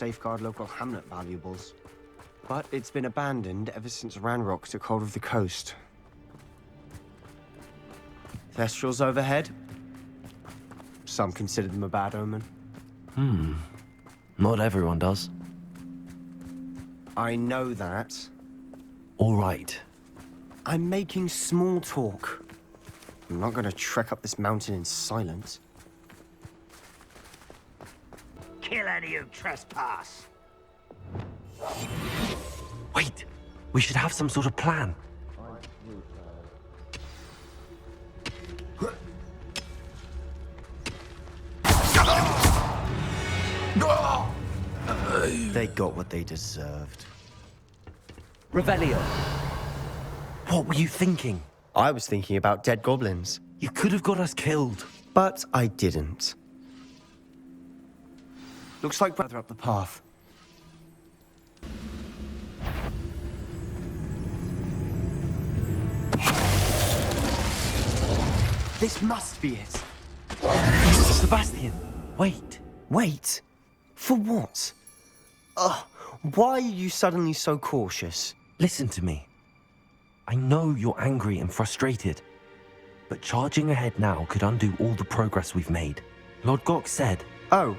safeguard local hamlet valuables. But it's been abandoned ever since Ranrock took hold of the coast. Thestrals overhead? Some consider them a bad omen. Not everyone does. I know that. All right. I'm making small talk. I'm not gonna trek up this mountain in silence. Kill any who trespass. Wait! We should have some sort of plan. They got what they deserved. Revelio! What were you thinking? I was thinking about dead goblins, You could have got us killed. but I didn't. Looks like further up the path. This must be it. Sebastian, wait. Wait, for what? Ugh, why are you suddenly so cautious? Listen to me. I know you're angry and frustrated, but charging ahead now could undo all the progress we've made. Lord Gok said... Oh,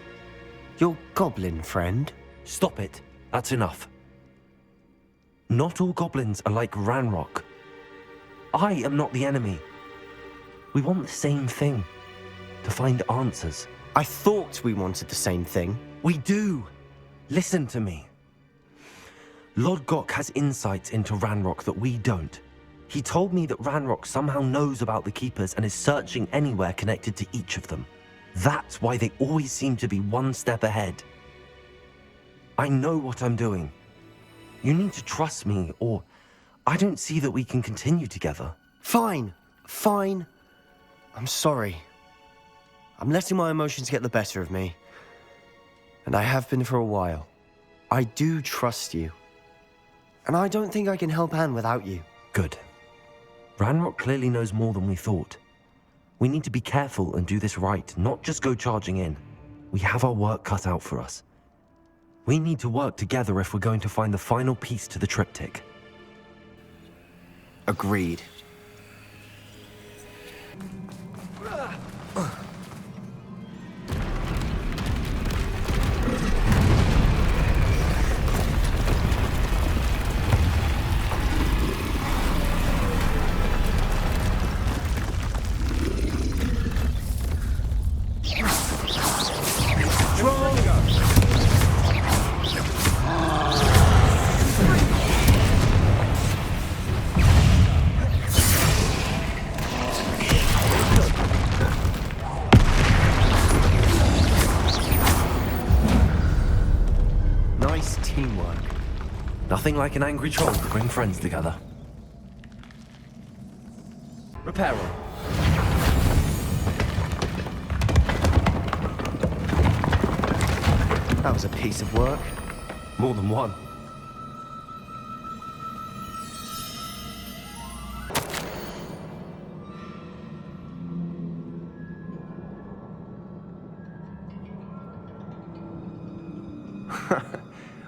your goblin friend? Stop it. That's enough. Not all goblins are like Ranrock. I am not the enemy. We want the same thing. To find answers. I thought we wanted the same thing. We do. Listen to me. Lord Gok has insights into Ranrock that we don't. He told me that Ranrock somehow knows about the Keepers and is searching anywhere connected to each of them. That's why they always seem to be one step ahead. I know what I'm doing. You need to trust me, or I don't see that we can continue together. Fine, fine. I'm sorry. I'm letting my emotions get the better of me. And I have been for a while. I do trust you. And I don't think I can help Anne without you. Good. Ranrock clearly knows more than we thought. We need to be careful and do this right, not just go charging in. We have our work cut out for us. We need to work together if we're going to find the final piece to the triptych. Agreed. Nice teamwork. Nothing like an angry troll to bring friends together. Repair room. That was a piece of work. More than one.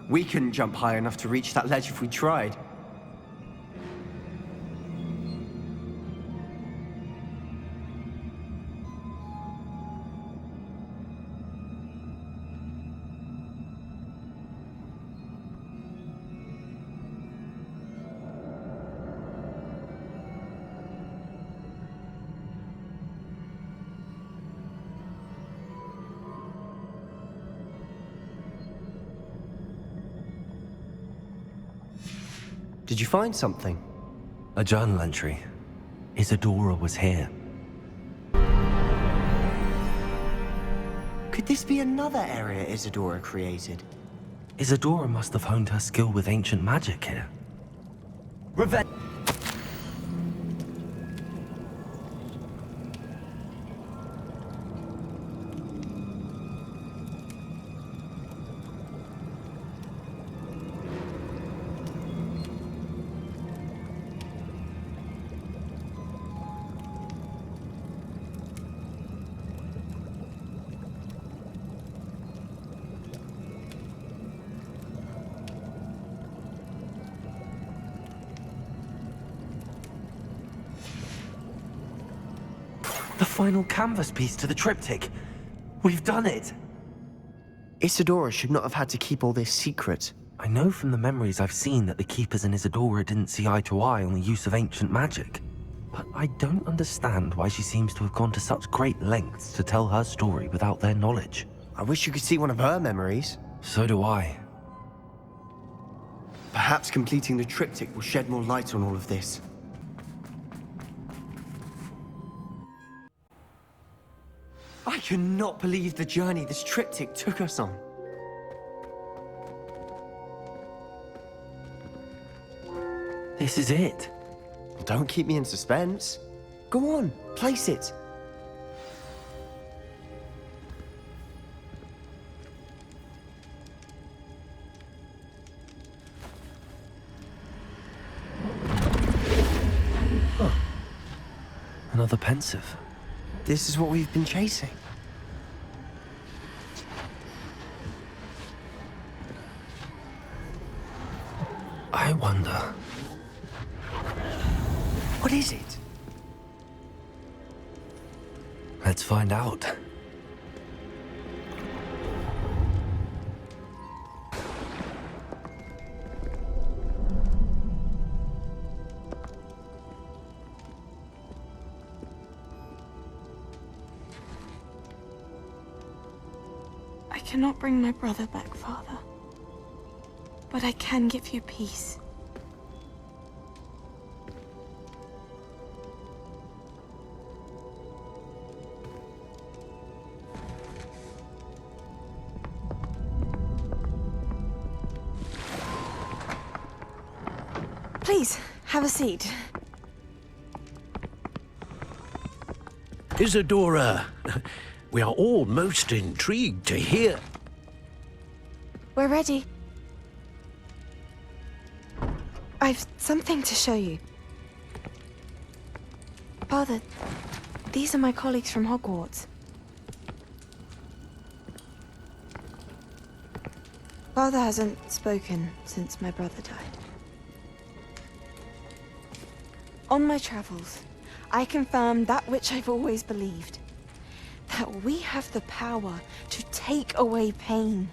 We couldn't jump high enough to reach that ledge if we tried. Did you find something? A journal entry. Isadora was here. Could this be another area Isadora created? Isadora must have honed her skill with ancient magic here. Revenge! final canvas piece to the triptych. We've done it! Isadora should not have had to keep all this secret. I know from the memories I've seen that the Keepers and Isadora didn't see eye to eye on the use of ancient magic. But I don't understand why she seems to have gone to such great lengths to tell her story without their knowledge. I wish you could see one of her memories. So do I. Perhaps completing the triptych will shed more light on all of this. I cannot believe the journey this triptych took us on. This is it. Don't keep me in suspense. Go on, place it. Another pensive. This is what we've been chasing. I wonder. What is it? Let's find out. I cannot bring my brother back, Father. But I can give you peace. Please, have a seat. Isadora, we are all most intrigued to hear. We're ready. I've something to show you. Father, these are my colleagues from Hogwarts. Father hasn't spoken since my brother died. On my travels, I confirmed that which I've always believed. That we have the power to take away pain.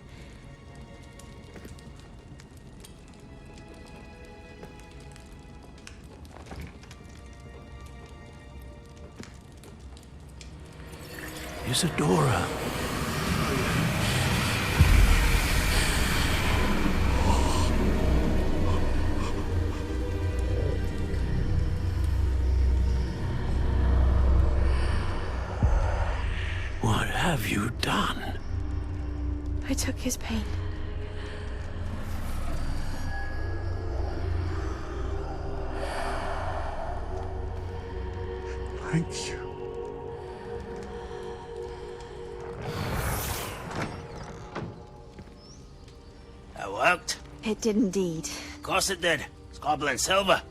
Isadora. What have you done? I took his pain. Thank you. That worked. It did indeed. Of course it did. It's goblin silver.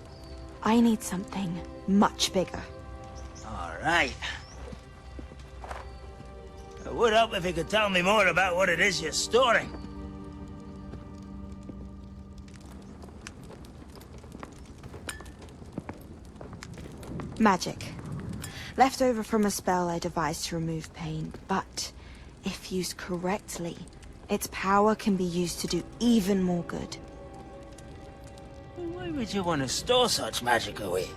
I need something much bigger. All right. It would help if you could tell me more about what it is you're storing. Magic. Left over from a spell I devised to remove pain, but if used correctly, its power can be used to do even more good. Why would you want to store such magic away?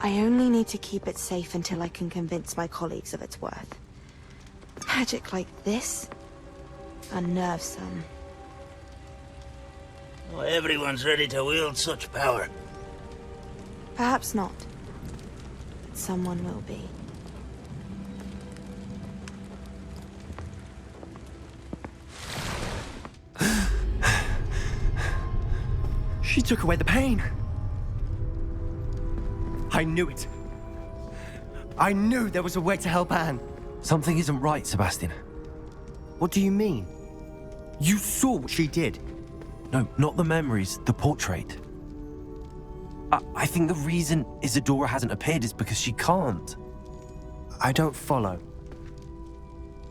I only need to keep it safe until I can convince my colleagues of its worth. Magic like this unnerves some. Not everyone's ready to wield such power. Perhaps not. But someone will be. She took away the pain. I knew it. I knew there was a way to help Anne. Something isn't right, Sebastian. What do you mean? You saw what she did. No, not the memories, the portrait. I think the reason Isadora hasn't appeared is because she can't. I don't follow.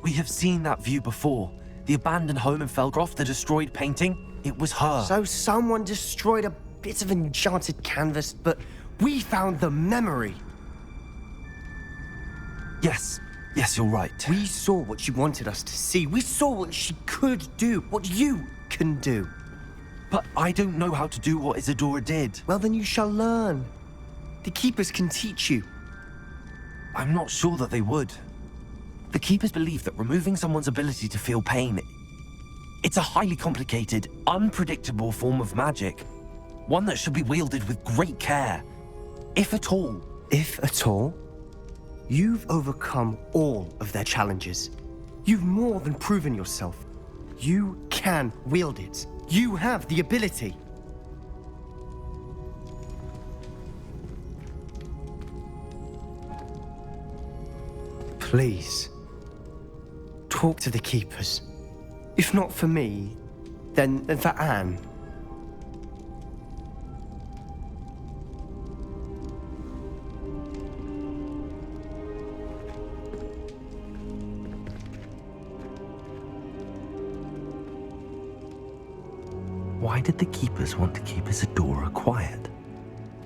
We have seen that view before. The abandoned home in Felgroth, the destroyed painting. It was her. So someone destroyed a bit of enchanted canvas, but we found the memory. Yes, you're right. We saw what she wanted us to see. We saw what she could do, what you can do. But I don't know how to do what Isadora did. Well, then you shall learn. The Keepers can teach you. I'm not sure that they would. The Keepers believe that removing someone's ability to feel pain, it's a highly complicated, unpredictable form of magic. One that should be wielded with great care, if at all. If at all? You've overcome all of their challenges. You've more than proven yourself. You can wield it. You have the ability. Please, talk to the Keepers. If not for me, then for Anne. Why did the Keepers want to keep Isadora quiet?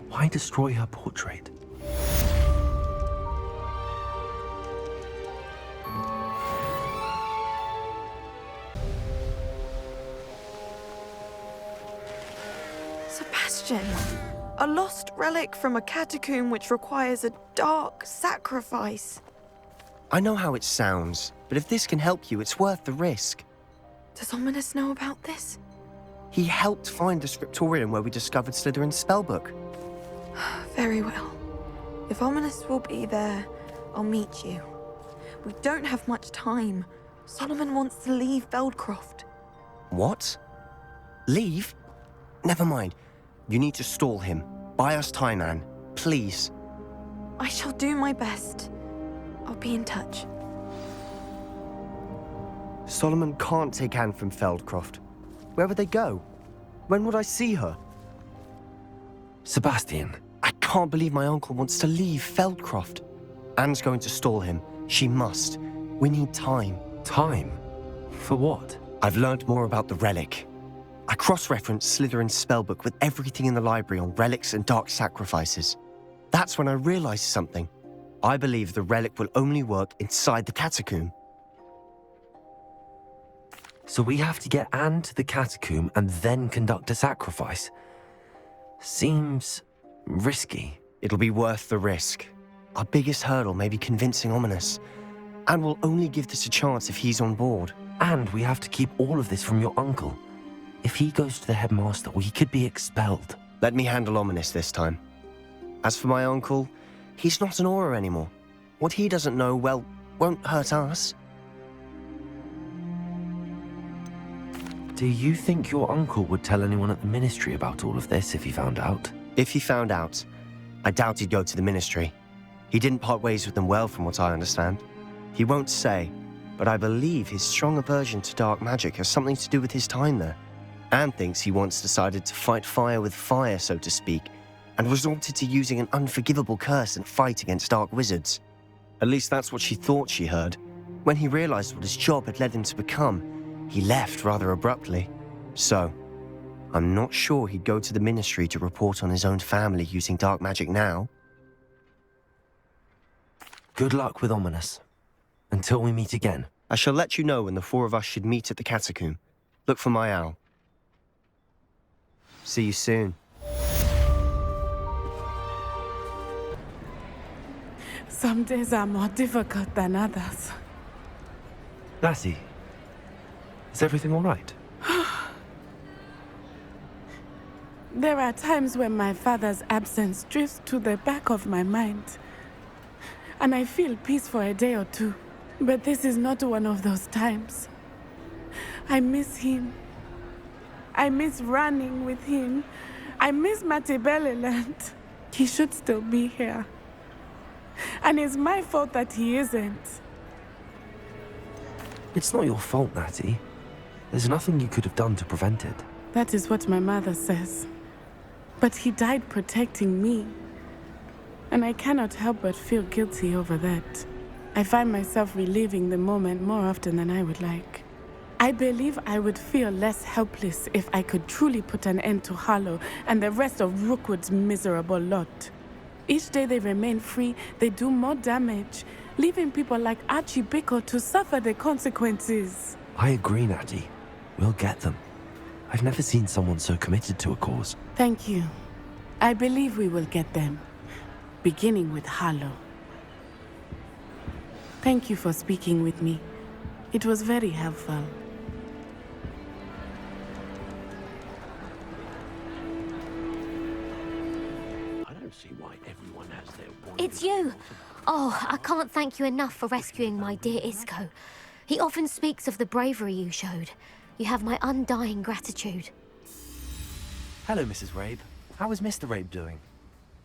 Why destroy her portrait? Sebastian, a lost relic from a catacomb which requires a dark sacrifice. I know how it sounds, but if this can help you, it's worth the risk. Does Ominous know about this? He helped find the scriptorium where we discovered Slytherin's spellbook. Very well. If Ominous will be there, I'll meet you. We don't have much time. Solomon wants to leave Feldcroft. What? Leave? Never mind. You need to stall him. Buy us time, Anne. Please. I shall do my best. I'll be in touch. Solomon can't take Anne from Feldcroft. Where would they go? When would I see her? Sebastian. I can't believe my uncle wants to leave Feldcroft. Anne's going to stall him. She must. We need time. Time? For what? I've learned more about the relic. I cross-referenced Slytherin's spellbook with everything in the library on relics and dark sacrifices. That's when I realized something. I believe the relic will only work inside the catacomb. So we have to get Anne to the catacomb and then conduct a sacrifice. Seems risky. It'll be worth the risk. Our biggest hurdle may be convincing Ominous. And we'll only give this a chance if he's on board. And we have to keep all of this from your uncle. If he goes to the headmaster, we could be expelled. Let me handle Ominous this time. As for my uncle, he's not an Auror anymore. What he doesn't know, well, won't hurt us. Do you think your uncle would tell anyone at the ministry about all of this if he found out? If he found out, I doubt he'd go to the ministry. He didn't part ways with them well, from what I understand. He won't say, but I believe his strong aversion to dark magic has something to do with his time there. Anne thinks he once decided to fight fire with fire, so to speak, and resorted to using an unforgivable curse and fight against dark wizards. At least that's what she thought she heard. When he realized what his job had led him to become, he left rather abruptly. So, I'm not sure he'd go to the ministry to report on his own family using dark magic now. Good luck with Ominous. Until we meet again. I shall let you know when the four of us should meet at the catacomb. Look for my owl. See you soon. Some days are more difficult than others. Lassie, is everything all right? There are times when my father's absence drifts to the back of my mind, and I feel peace for a day or two. But this is not one of those times. I miss him. I miss running with him. I miss Matibeleland. He should still be here. And it's my fault that he isn't. It's not your fault, Natty. There's nothing you could have done to prevent it. That is what my mother says. But he died protecting me. And I cannot help but feel guilty over that. I find myself reliving the moment more often than I would like. I believe I would feel less helpless if I could truly put an end to Harlow and the rest of Rookwood's miserable lot. Each day they remain free, they do more damage, leaving people like Archie Bickle to suffer the consequences. I agree, Natty. We'll get them. I've never seen someone so committed to a cause. Thank you. I believe we will get them, beginning with Harlow. Thank you for speaking with me. It was very helpful. I don't see why everyone has their one. It's you! Oh, I can't thank you enough for rescuing my dear Isco. He often speaks of the bravery you showed. You have my undying gratitude. Hello, Mrs. Rabe. How is Mr. Rabe doing?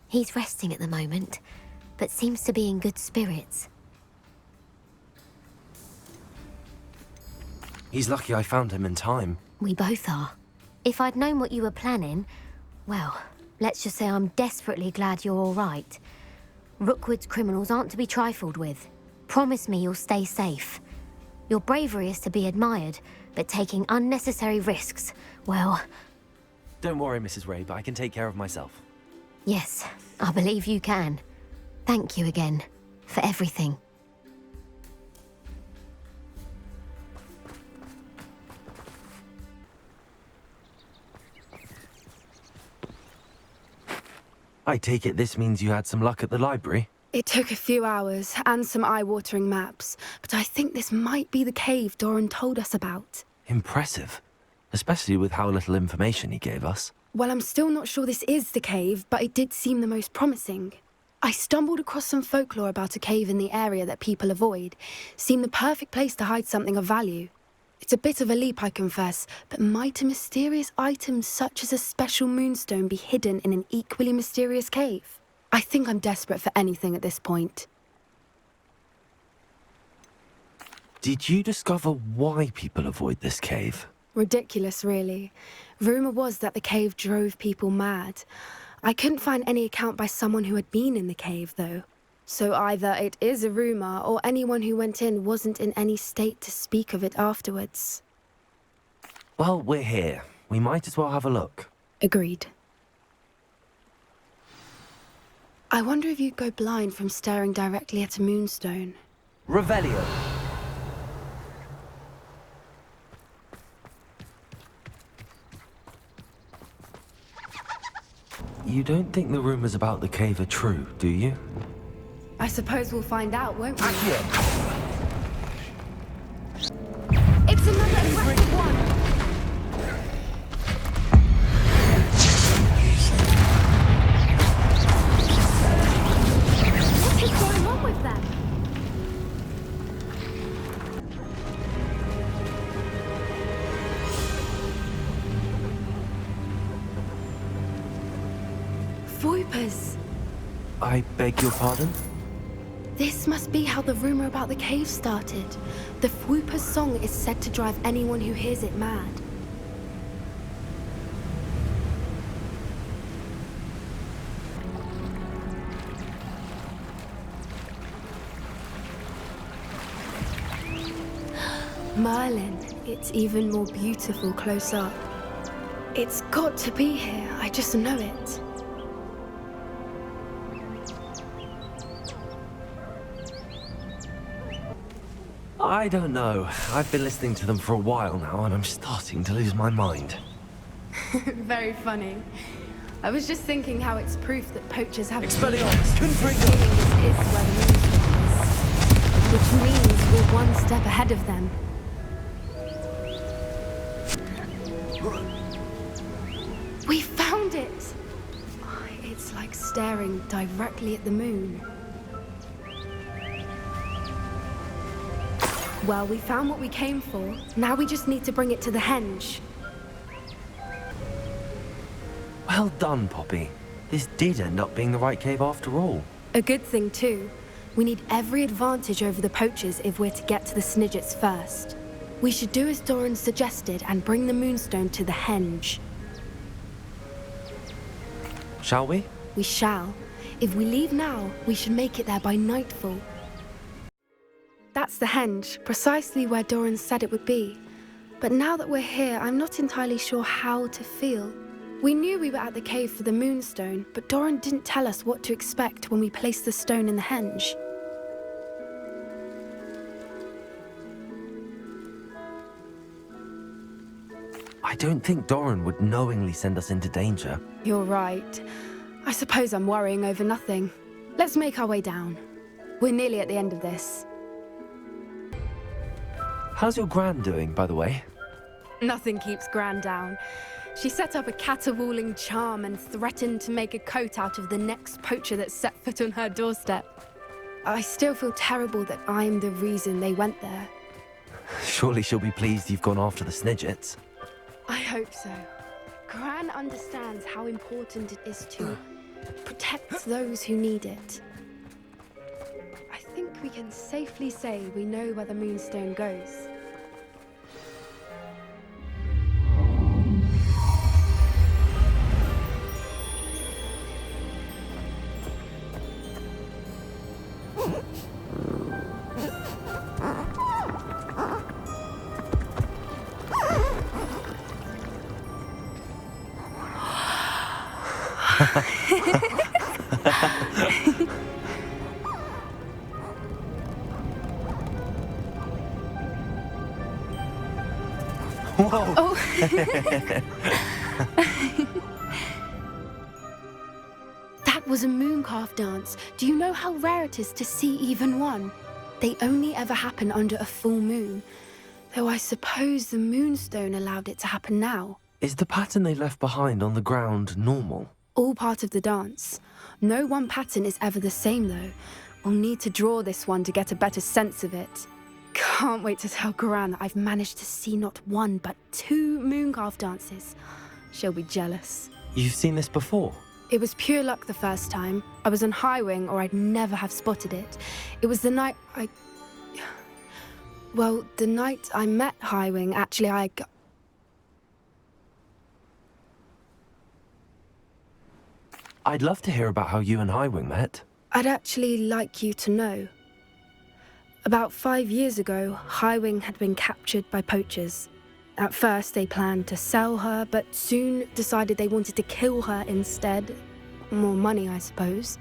He's resting at the moment, but seems to be in good spirits. He's lucky I found him in time. We both are. If I'd known what you were planning, well, let's just say I'm desperately glad you're all right. Rookwood's criminals aren't to be trifled with. Promise me you'll stay safe. Your bravery is to be admired, but taking unnecessary risks, well... Don't worry, Mrs. Rabe. I can take care of myself. Yes, I believe you can. Thank you again, for everything. I take it this means you had some luck at the library? It took a few hours and some eye-watering maps, but I think this might be the cave Doran told us about. Impressive. Especially with how little information he gave us. Well, I'm still not sure this is the cave, but it did seem the most promising. I stumbled across some folklore about a cave in the area that people avoid. Seemed the perfect place to hide something of value. It's a bit of a leap, I confess, but might a mysterious item such as a special moonstone be hidden in an equally mysterious cave? I think I'm desperate for anything at this point. Did you discover why people avoid this cave? Ridiculous, really. Rumour was that the cave drove people mad. I couldn't find any account by someone who had been in the cave, though. So either it is a rumour, or anyone who went in wasn't in any state to speak of it afterwards. Well, we're here. We might as well have a look. Agreed. I wonder if you'd go blind from staring directly at a moonstone. Revelio. You don't think the rumors about the cave are true, do you? I suppose we'll find out, won't we? It's another aggressive one! What is going on with them? Voipers! I beg your pardon? This must be how the rumor about the cave started. The Fwooper's song is said to drive anyone who hears it mad. Merlin, it's even more beautiful close up. It's got to be here, I just know it. I don't know. I've been listening to them for a while now, and I'm starting to lose my mind. Very funny. I was just thinking how it's proof that poachers have... Expelliarmus! Confringo! This is where the moonstone is, which means we're one step ahead of them. We found it! Oh, it's like staring directly at the moon. Well, we found what we came for. Now we just need to bring it to the henge. Well done, Poppy. This did end up being the right cave after all. A good thing, too. We need every advantage over the poachers if we're to get to the Snidgets first. We should do as Doran suggested and bring the moonstone to the henge. Shall we? We shall. If we leave now, we should make it there by nightfall. That's the henge, precisely where Doran said it would be. But now that we're here, I'm not entirely sure how to feel. We knew we were at the cave for the moonstone, but Doran didn't tell us what to expect when we placed the stone in the henge. I don't think Doran would knowingly send us into danger. You're right. I suppose I'm worrying over nothing. Let's make our way down. We're nearly at the end of this. How's your gran doing, by the way? Nothing keeps Gran down. She set up a caterwauling charm and threatened to make a coat out of the next poacher that set foot on her doorstep. I still feel terrible that I'm the reason they went there. Surely she'll be pleased you've gone after the Snidgets. I hope so. Gran understands how important it is to protect those who need it. I think we can safely say we know where the moonstone goes. Whoa! Oh. That was a mooncalf dance. Do you know how rare it is to see even one? They only ever happen under a full moon. Though I suppose the moonstone allowed it to happen now. Is the pattern they left behind on the ground normal? All part of the dance. No one pattern is ever the same though. We'll need to draw this one to get a better sense of it. Can't wait to tell Gran that I've managed to see not one but 2 mooncalf dances. She'll be jealous. You've seen this before? It was pure luck the first time. I was on Highwing or I'd never have spotted it. It was the night Well, the night I met Highwing, actually I'd love to hear about how you and Highwing met. I'd actually like you to know. About 5 years ago, Highwing had been captured by poachers. At first, they planned to sell her, but soon decided they wanted to kill her instead. More money, I suppose.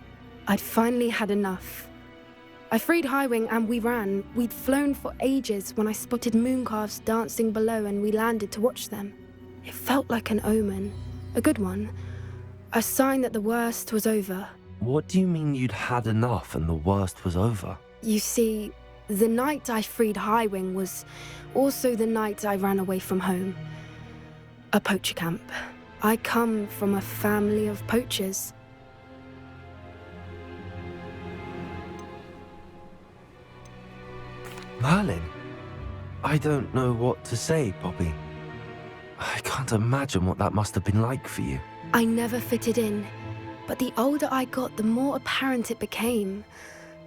I'd finally had enough. I freed Highwing and we ran. We'd flown for ages when I spotted mooncalves dancing below and we landed to watch them. It felt like an omen. A good one. A sign that the worst was over. What do you mean you'd had enough and the worst was over? You see, the night I freed Highwing was also the night I ran away from home. A poacher camp. I come from a family of poachers. Merlin? I don't know what to say, Poppy. I can't imagine what that must have been like for you. I never fitted in, but the older I got, the more apparent it became.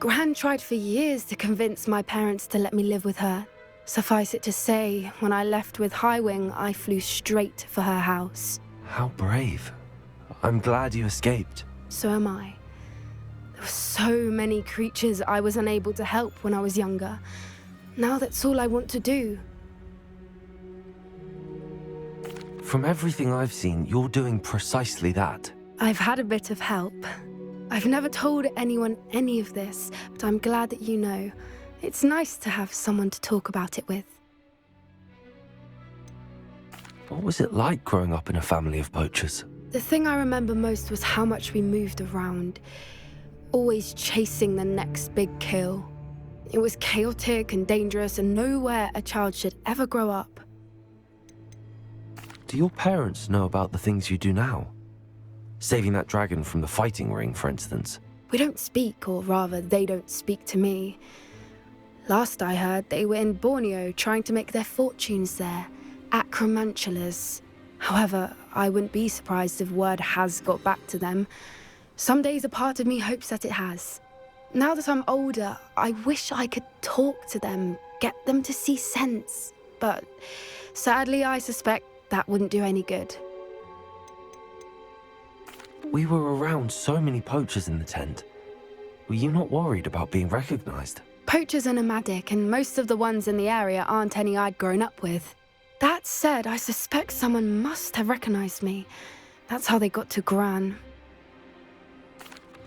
Gran tried for years to convince my parents to let me live with her. Suffice it to say, when I left with Highwing, I flew straight for her house. How brave. I'm glad you escaped. So am I. There were so many creatures I was unable to help when I was younger. Now that's all I want to do. From everything I've seen, you're doing precisely that. I've had a bit of help. I've never told anyone any of this, but I'm glad that you know. It's nice to have someone to talk about it with. What was it like growing up in a family of poachers? The thing I remember most was how much we moved around, always chasing the next big kill. It was chaotic and dangerous and nowhere a child should ever grow up. Do your parents know about the things you do now? Saving that dragon from the fighting ring, for instance. We don't speak, or rather, they don't speak to me. Last I heard, they were in Borneo trying to make their fortunes there, acromantulas. However, I wouldn't be surprised if word has got back to them. Some days a part of me hopes that it has. Now that I'm older, I wish I could talk to them, get them to see sense. But sadly, I suspect that wouldn't do any good. We were around so many poachers in the tent. Were you not worried about being recognized? Poachers are nomadic, and most of the ones in the area aren't any I'd grown up with. That said, I suspect someone must have recognized me. That's how they got to Gran.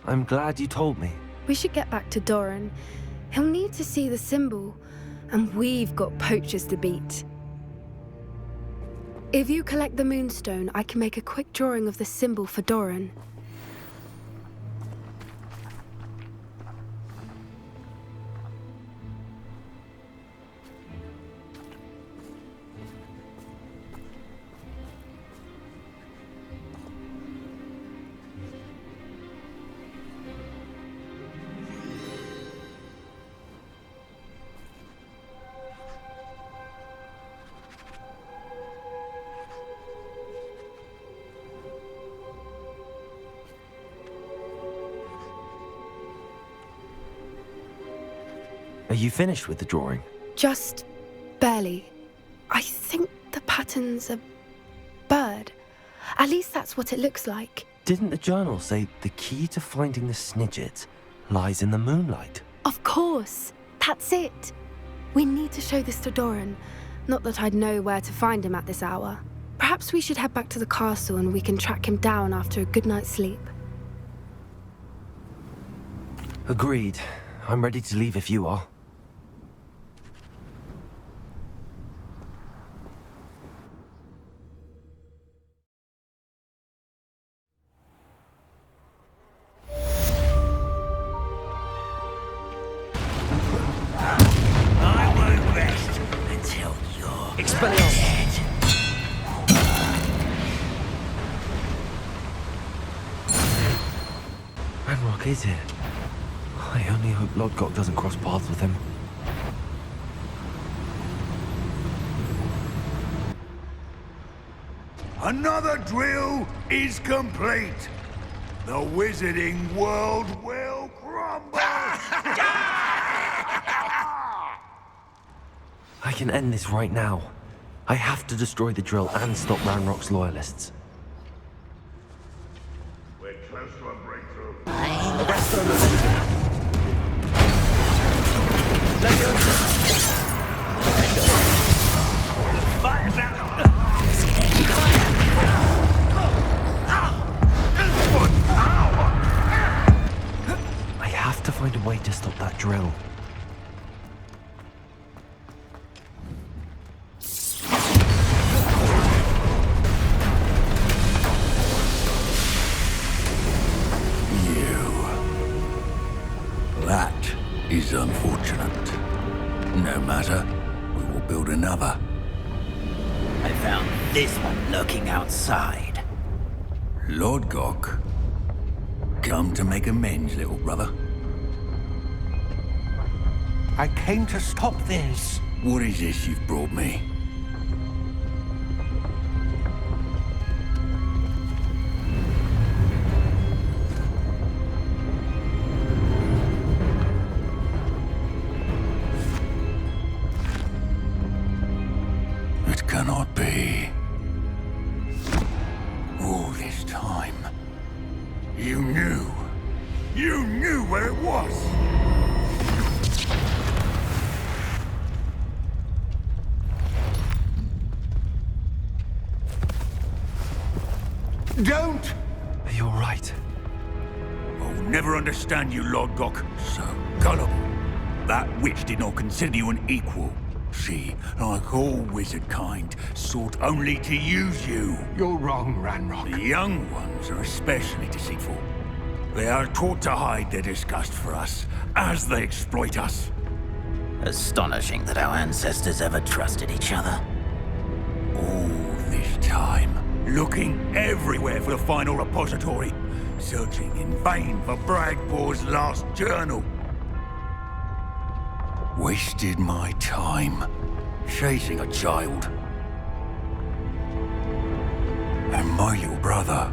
I'm glad you told me. We should get back to Doran. He'll need to see the symbol, and we've got poachers to beat. If you collect the Moonstone, I can make a quick drawing of the symbol for Doran. Are you finished with the drawing? Just barely. I think the pattern's a bird. At least that's what it looks like. Didn't the journal say the key to finding the Snidget lies in the moonlight? Of course. That's it. We need to show this to Doran. Not that I'd know where to find him at this hour. Perhaps we should head back to the castle and we can track him down after a good night's sleep. Agreed. I'm ready to leave if you are. I won't rest until you're dead. Ranrock is here. I only hope Lodgok doesn't cross paths with him. Another drill is complete. The wizarding world will crumble. I can end this right now. I have to destroy the drill and stop Ranrock's loyalists. We're close to a breakthrough. I have to find a way to stop that drill. That is unfortunate. No matter, we will build another. I found this one lurking outside. Lord Gok, come to make amends, little brother. I came to stop this. What is this you've brought me? It cannot be. All this time, you knew. You knew where it was. Don't! You're right. I'll never understand you, Lord Gok. So gullible. That witch did not consider you an equal. She, like all wizard kind, sought only to use you. You're wrong, Ranrock. The young ones are especially deceitful. They are taught to hide their disgust for us, as they exploit us. Astonishing that our ancestors ever trusted each other. All this time, looking everywhere for the final repository, searching in vain for Bragbor's last journal. Wasted my time, chasing a child. And my little brother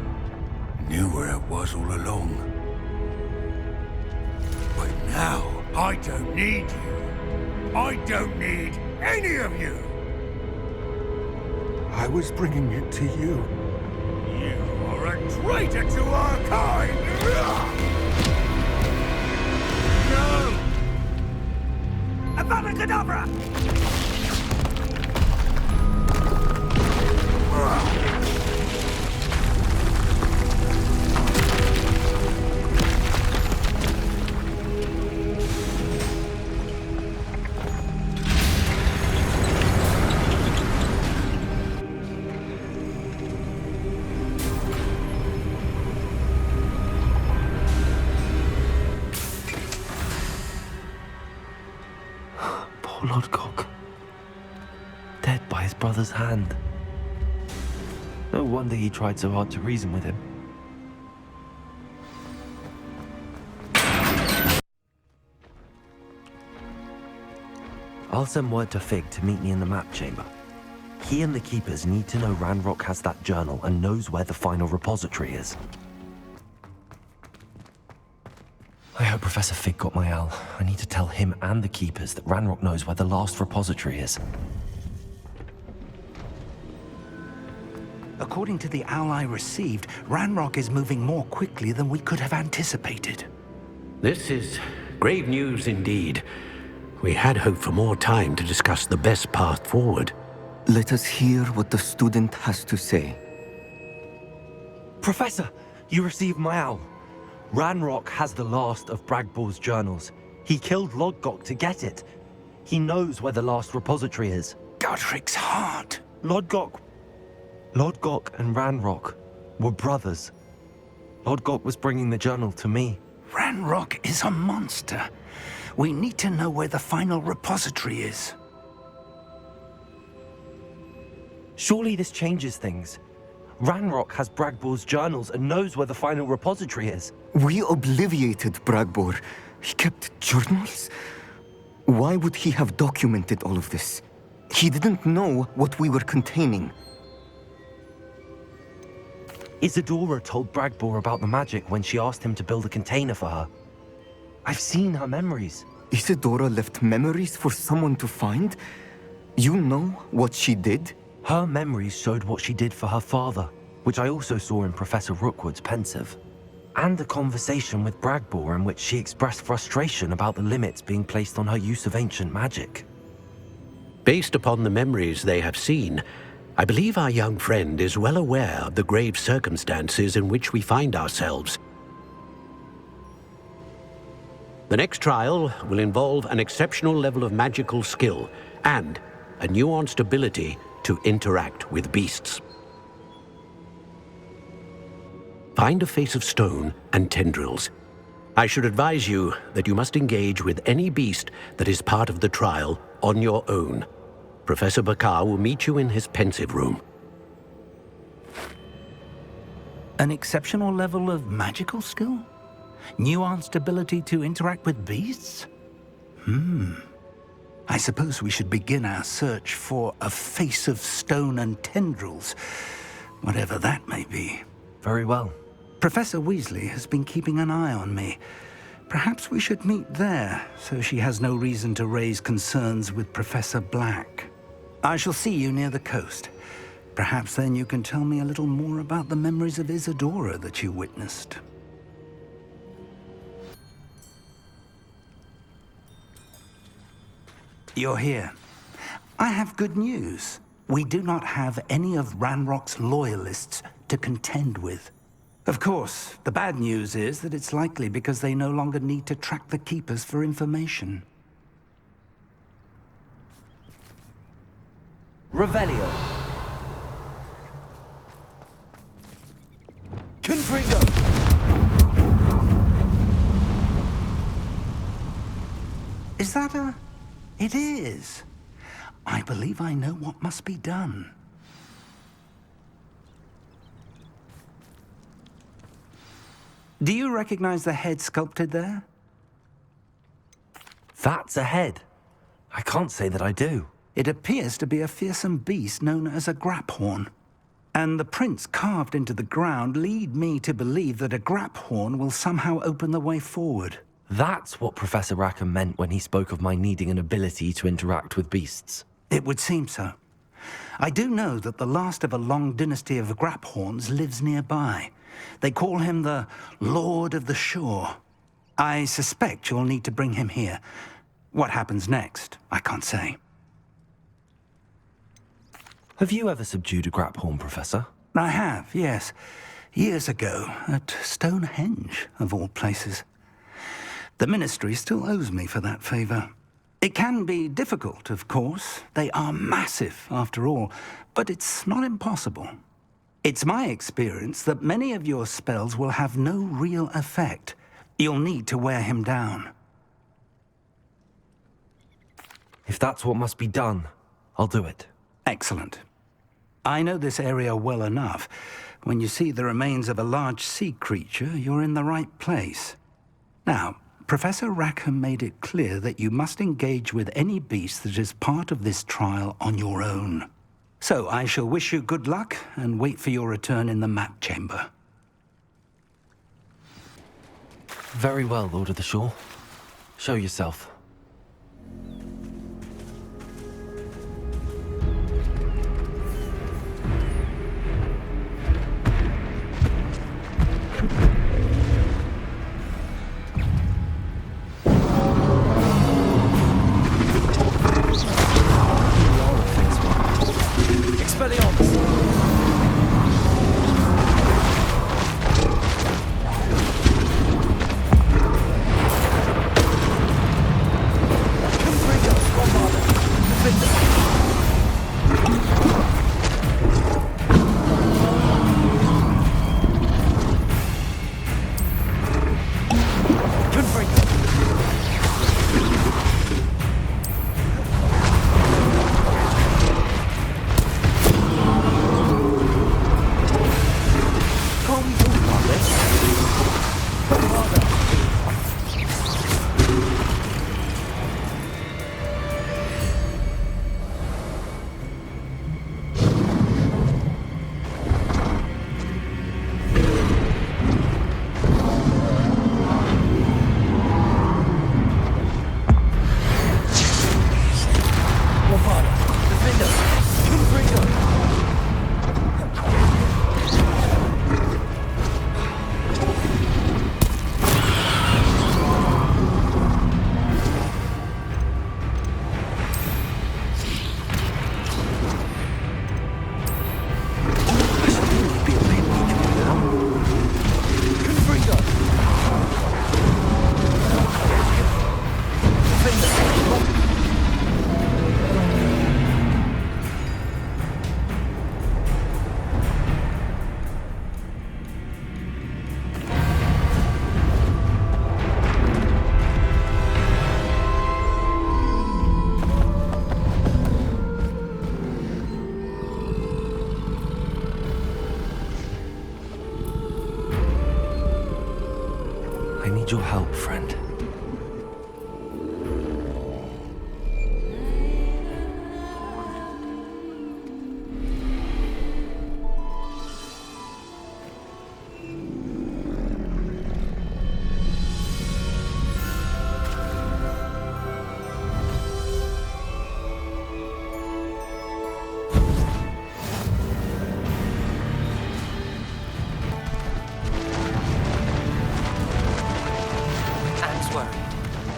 knew where it was all along. But now, I don't need you. I don't need any of you. I was bringing it to you. You are a traitor to our kind! No! Avada Kedavra! father's hand. No wonder he tried so hard to reason with him. I'll send word to Fig to meet me in the map chamber. He and the Keepers need to know Ranrock has that journal and knows where the final repository is. I hope Professor Fig got my owl. I need to tell him and the Keepers that Ranrock knows where the last repository is. According to the owl I received, Ranrock is moving more quickly than we could have anticipated. This is grave news indeed. We had hoped for more time to discuss the best path forward. Let us hear what the student has to say. Professor, you received my owl. Ranrock has the last of Bragbor's journals. He killed Lodgok to get it. He knows where the last repository is. Godric's heart. Lodgok and Ranrock were brothers. Lodgok was bringing the journal to me. Ranrock is a monster. We need to know where the final repository is. Surely this changes things. Ranrock has Bragbor's journals and knows where the final repository is. We obliviated Bragbor. He kept journals? Why would he have documented all of this? He didn't know what we were containing. Isadora told Bragbor about the magic when she asked him to build a container for her. I've seen her memories. Isadora left memories for someone to find? You know what she did? Her memories showed what she did for her father, which I also saw in Professor Rookwood's pensive. And a conversation with Bragbor in which she expressed frustration about the limits being placed on her use of ancient magic. Based upon the memories they have seen, I believe our young friend is well aware of the grave circumstances in which we find ourselves. The next trial will involve an exceptional level of magical skill and a nuanced ability to interact with beasts. Find a face of stone and tendrils. I should advise you that you must engage with any beast that is part of the trial on your own. Professor Bakar will meet you in his pensive room. An exceptional level of magical skill? Nuanced ability to interact with beasts? I suppose we should begin our search for a face of stone and tendrils, whatever that may be. Very well. Professor Weasley has been keeping an eye on me. Perhaps we should meet there, so she has no reason to raise concerns with Professor Black. I shall see you near the coast. Perhaps then you can tell me a little more about the memories of Isadora that you witnessed. You're here. I have good news. We do not have any of Ranrock's loyalists to contend with. Of course, the bad news is that it's likely because they no longer need to track the Keepers for information. Revelio. Confringo. Is that a... It is. I believe I know what must be done. Do you recognize the head sculpted there? That's a head. I can't say that I do. It appears to be a fearsome beast known as a graphorn. And the prints carved into the ground lead me to believe that a graphorn will somehow open the way forward. That's what Professor Rackham meant when he spoke of my needing an ability to interact with beasts. It would seem so. I do know that the last of a long dynasty of graphorns lives nearby. They call him the Lord of the Shore. I suspect you'll need to bring him here. What happens next, I can't say. Have you ever subdued a graphorn, Professor? I have, yes. Years ago, at Stonehenge, of all places. The Ministry still owes me for that favor. It can be difficult, of course. They are massive, after all, but it's not impossible. It's my experience that many of your spells will have no real effect. You'll need to wear him down. If that's what must be done, I'll do it. Excellent. I know this area well enough. When you see the remains of a large sea creature, you're in the right place. Now, Professor Rackham made it clear that you must engage with any beast that is part of this trial on your own. So I shall wish you good luck and wait for your return in the map chamber. Very well, Lord of the Shore. Show yourself. I need your help, friend.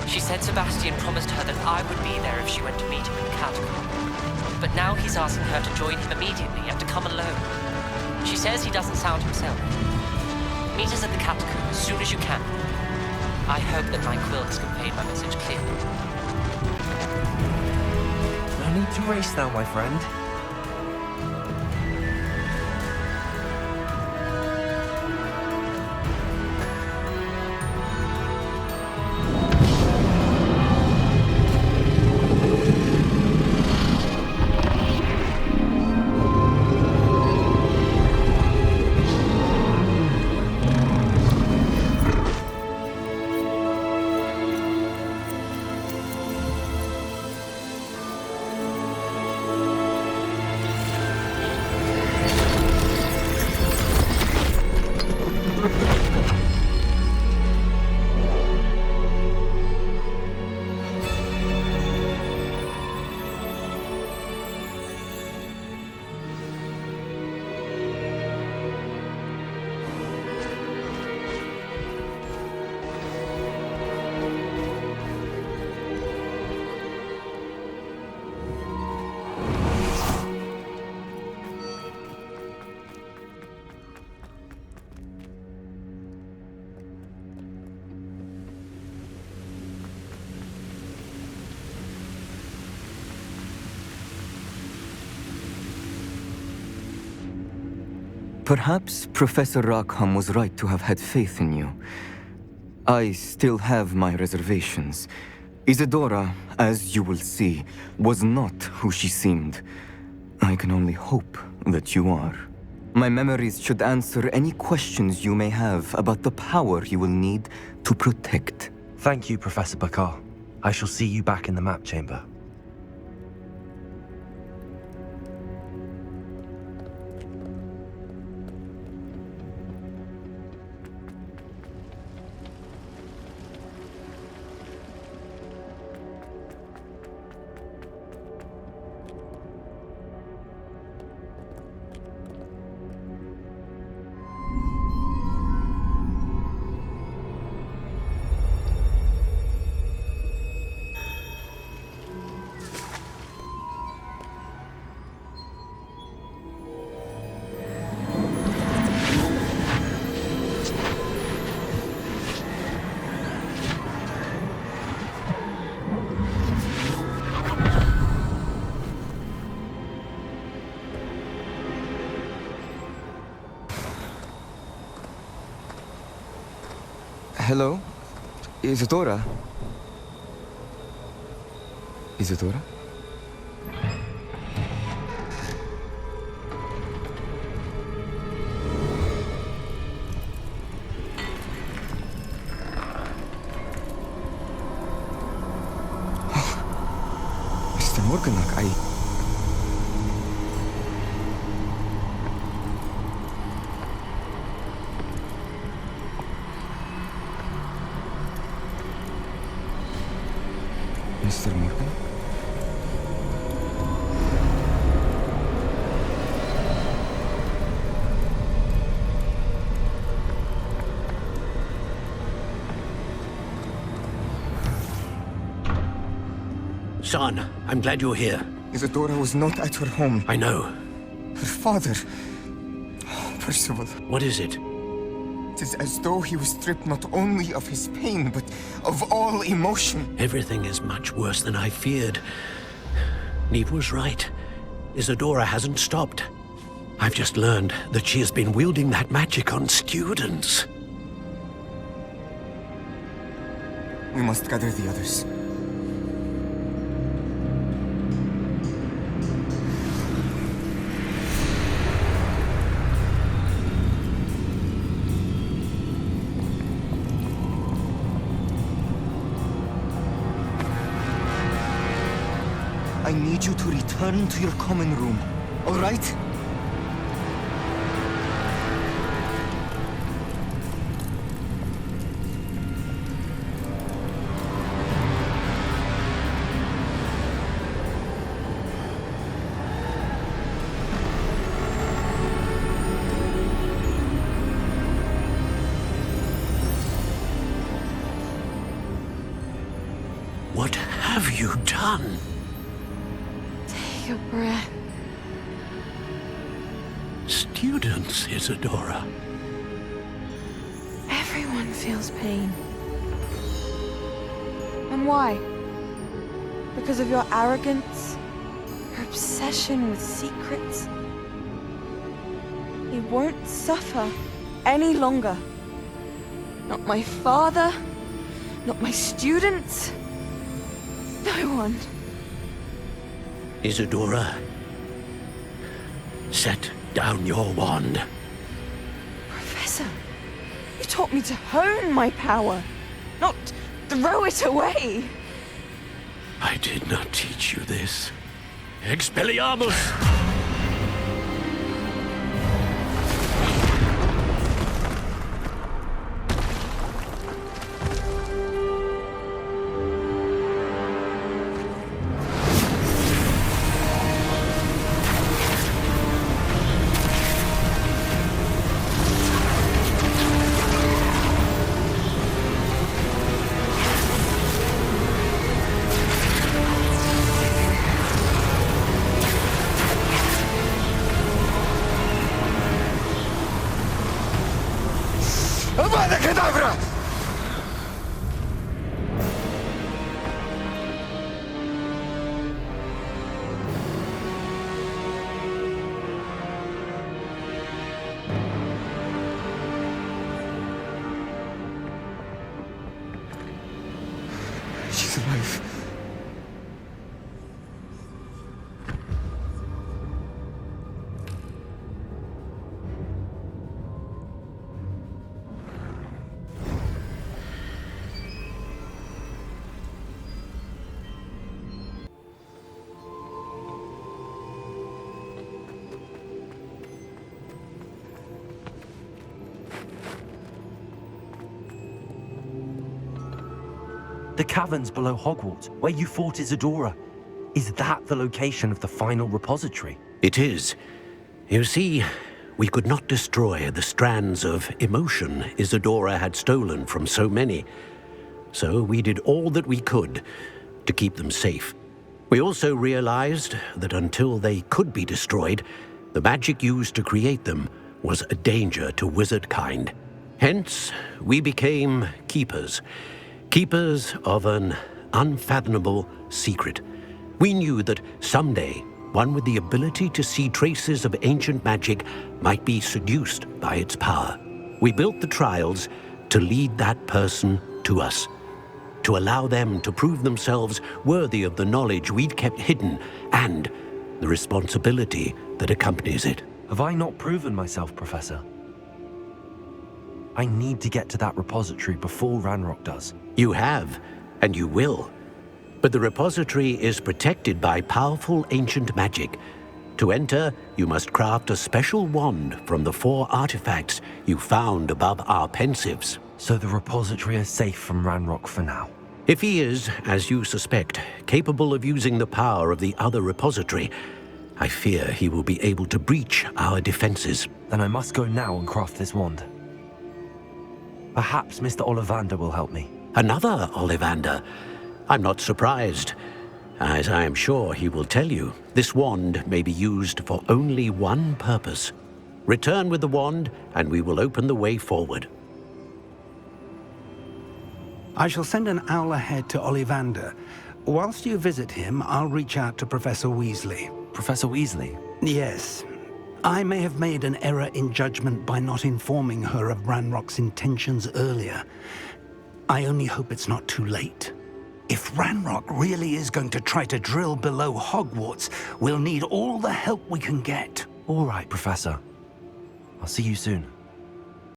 She said Sebastian promised her that I would be there if she went to meet him in the catacomb. But now he's asking her to join him immediately and to come alone. She says he doesn't sound himself. Meet us at the catacomb as soon as you can. I hope that my quill has conveyed my message clearly. No need to race now, my friend. Perhaps Professor Rackham was right to have had faith in you. I still have my reservations. Isadora, as you will see, was not who she seemed. I can only hope that you are. My memories should answer any questions you may have about the power you will need to protect. Thank you, Professor Bakar. I shall see you back in the map chamber. Hello? Isadora? Isadora? Mr. Morganach, Mr. Morgan? Son, I'm glad you're here. Isadora was not at her home. I know. Her father... Oh, Percival. What is it? It is as though he was stripped not only of his pain, but of all emotion. Everything is much worse than I feared. Neve was right. Isadora hasn't stopped. I've just learned that she has been wielding that magic on students. We must gather the others. I need you to return to your common room, all right? What have you done? Take a breath. Students, Isadora. Everyone feels pain. And why? Because of your arrogance? Your obsession with secrets? He won't suffer any longer. Not my father, not my students, no one. Isadora, set down your wand. Professor, you taught me to hone my power, not throw it away. I did not teach you this. Expelliarmus! Avada Kedavra! She's alive. The caverns below Hogwarts, where you fought Isadora. Is that the location of the final repository? It is. You see, we could not destroy the strands of emotion Isadora had stolen from so many. So we did all that we could to keep them safe. We also realized that until they could be destroyed, the magic used to create them was a danger to wizard kind. Hence, we became keepers. Keepers of an unfathomable secret. We knew that someday, one with the ability to see traces of ancient magic might be seduced by its power. We built the trials to lead that person to us, to allow them to prove themselves worthy of the knowledge we'd kept hidden and the responsibility that accompanies it. Have I not proven myself, Professor? I need to get to that repository before Ranrock does. You have, and you will. But the repository is protected by powerful ancient magic. To enter, you must craft a special wand from the 4 artifacts you found above our pensives. So the repository is safe from Ranrock for now. If he is, as you suspect, capable of using the power of the other repository, I fear he will be able to breach our defenses. Then I must go now and craft this wand. Perhaps Mr. Ollivander will help me. Another Ollivander? I'm not surprised. As I am sure he will tell you, this wand may be used for only one purpose. Return with the wand, and we will open the way forward. I shall send an owl ahead to Ollivander. Whilst you visit him, I'll reach out to Professor Weasley. Professor Weasley? Yes. I may have made an error in judgment by not informing her of Ranrock's intentions earlier. I only hope it's not too late. If Ranrock really is going to try to drill below Hogwarts, we'll need all the help we can get. All right, Professor. I'll see you soon.